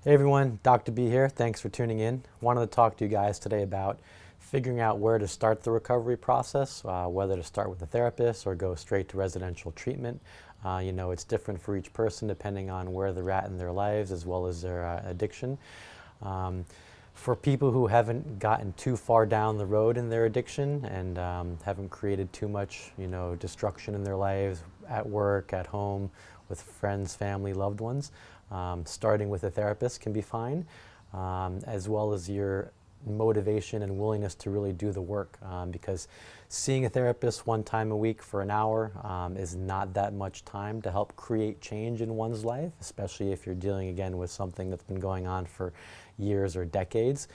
Hey everyone, Dr. B here. Thanks for tuning in. Wanted to talk to you guys today about figuring out where to start the recovery process, whether to start with a therapist or go straight to residential treatment. It's different for each person depending on where they're at in their lives as well as their addiction. Um, for people who haven't gotten too far down the road in their addiction and haven't created too much, destruction in their lives at work, at home, with friends, family, loved ones, starting with a therapist can be fine, as well as your motivation and willingness to really do the work. Because seeing a therapist one time a week for an hour is not that much time to help create change in one's life, especially if you're dealing again with something that's been going on for years or decades.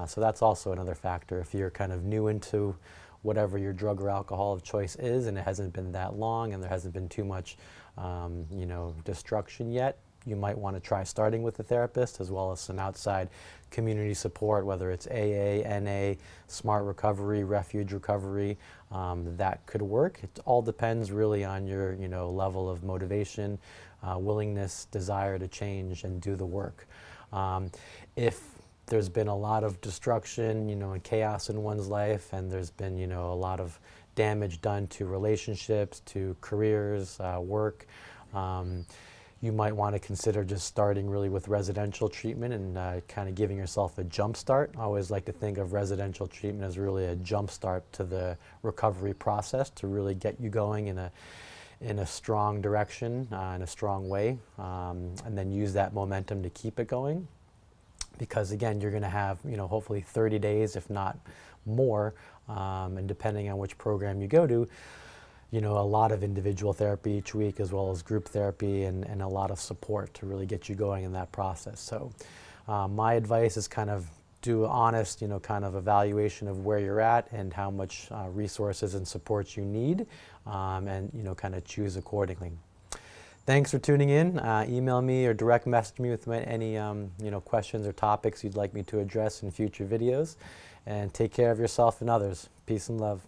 So that's also another factor. If you're kind of new into whatever your drug or alcohol of choice is and it hasn't been that long and there hasn't been too much destruction yet, you might want to try starting with a therapist as well as some outside community support, whether it's AA, NA, Smart Recovery, Refuge Recovery. That could work. It all depends really on your level of motivation, willingness, desire to change and do the work. If there's been a lot of destruction, and chaos in one's life, and there's been, a lot of damage done to relationships, to careers, work, you might want to consider just starting really with residential treatment and kind of giving yourself a jump start. I always like to think of residential treatment as really a jump start to the recovery process to really get you going in a strong direction, in a strong way, and then use that momentum to keep it going. Because again, you're going to have, hopefully 30 days, if not more, and depending on which program you go to, a lot of individual therapy each week as well as group therapy and a lot of support to really get you going in that process. So my advice is kind of do an honest, kind of evaluation of where you're at and how much resources and support you need, and, kind of choose accordingly. Thanks for tuning in. Email me or direct message me with any questions or topics you'd like me to address in future videos. And take care of yourself and others. Peace and love.